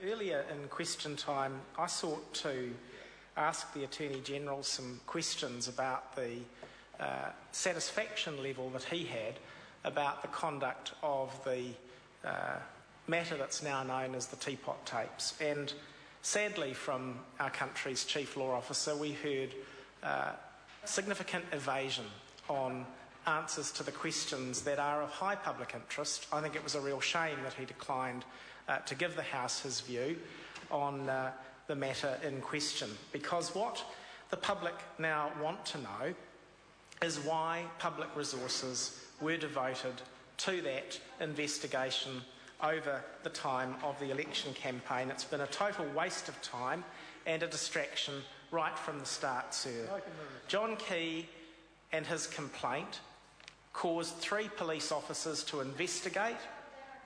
Earlier in question time, I sought to ask the Attorney-General some questions about the satisfaction level that he had about the conduct of the matter that's now known as the Teapot Tapes. And sadly, from our country's Chief Law Officer, we heard significant evasion on answers to the questions that are of high public interest. I think it was a real shame that he declined to give the House his view on the matter in question, because what the public now want to know is why public resources were devoted to that investigation over the time of the election campaign. It's been a total waste of time and a distraction right from the start, sir. John Key and his complaint caused 3 police officers to investigate,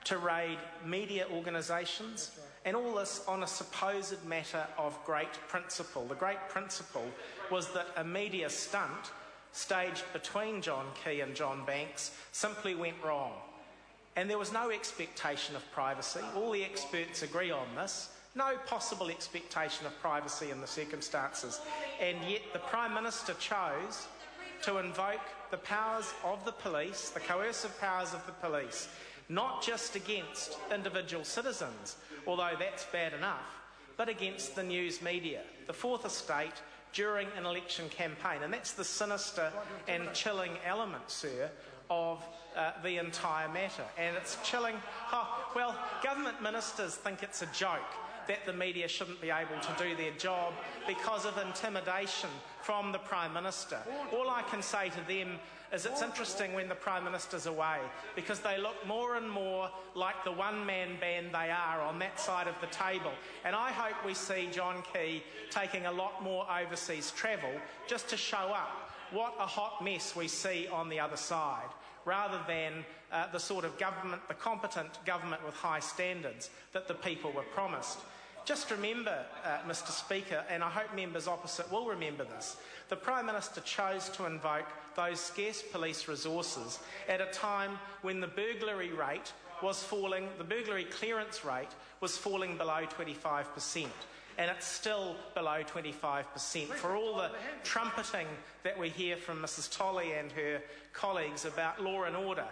to raid media organisations, and all this on a supposed matter of great principle. The great principle was that a media stunt staged between John Key and John Banks simply went wrong. And there was no expectation of privacy. All the experts agree on this. No possible expectation of privacy in the circumstances. And yet the Prime Minister chose to invoke the powers of the police, the coercive powers of the police, not just against individual citizens, although that's bad enough, but against the news media, the Fourth Estate, during an election campaign. And that's the sinister and chilling element, sir, of the entire matter. And it's chilling. Government ministers think it's a joke that the media shouldn't be able to do their job because of intimidation from the Prime Minister. All I can say to them is it's interesting when the Prime Minister's away, because they look more and more like the one-man band they are on that side of the table. And I hope we see John Key taking a lot more overseas travel just to show up what a hot mess we see on the other side, rather than the sort of government, the competent government with high standards that the people were promised. Just remember, Mr Speaker, and I hope members opposite will remember this, the Prime Minister chose to invoke those scarce police resources at a time when the burglary rate was falling, the burglary clearance rate was falling below 25%. And it's still below 25%. For all the trumpeting that we hear from Mrs Tolley and her colleagues about law and order,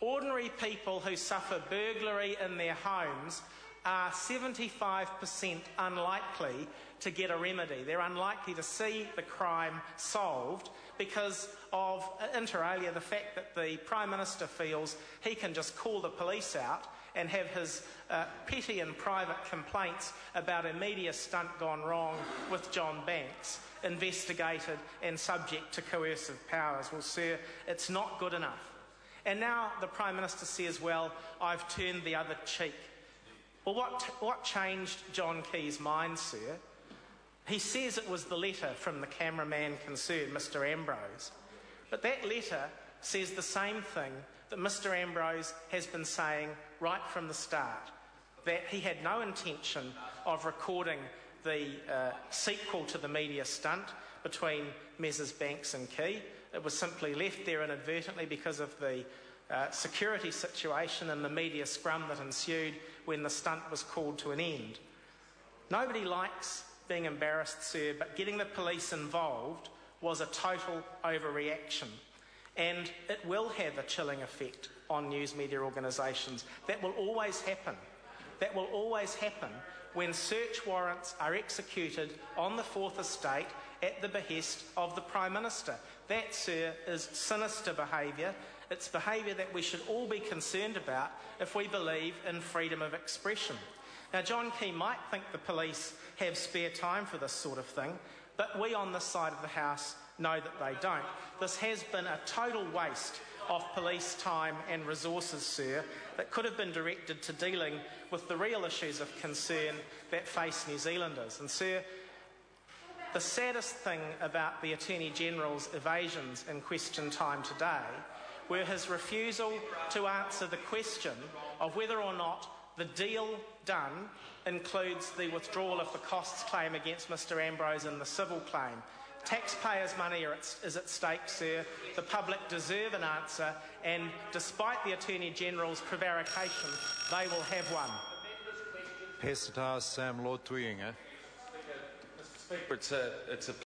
ordinary people who suffer burglary in their homes are 75% unlikely to get a remedy. They're unlikely to see the crime solved because of, inter alia, the fact that the Prime Minister feels he can just call the police out and have his petty and private complaints about a media stunt gone wrong with John Banks investigated and subject to coercive powers. Well, sir, it's not good enough. And now the Prime Minister says, well, I've turned the other cheek. Well, what changed John Key's mind, sir? He says it was the letter from the cameraman concerned, Mr Ambrose. But that letter says the same thing that Mr Ambrose has been saying right from the start, that he had no intention of recording the sequel to the media stunt between Messrs Banks and Key. It was simply left there inadvertently because of the security situation and the media scrum that ensued when the stunt was called to an end. Nobody likes being embarrassed, sir, but getting the police involved was a total overreaction. And it will have a chilling effect on news media organisations. That will always happen. That will always happen when search warrants are executed on the Fourth Estate at the behest of the Prime Minister. That, sir, is sinister behaviour. It's behaviour that we should all be concerned about if we believe in freedom of expression. Now, John Key might think the police have spare time for this sort of thing, but we on this side of the House know that they don't. This has been a total waste of police time and resources, sir, that could have been directed to dealing with the real issues of concern that face New Zealanders. And, sir, the saddest thing about the Attorney-General's evasions in question time today were his refusal to answer the question of whether or not the deal done includes the withdrawal of the costs claim against Mr Ambrose and the civil claim. Taxpayers' money is at stake, sir. The public deserve an answer, and despite the Attorney-General's prevarication, they will have one. Pessetas Sam Lord Twiinga. Mr. Speaker, it's a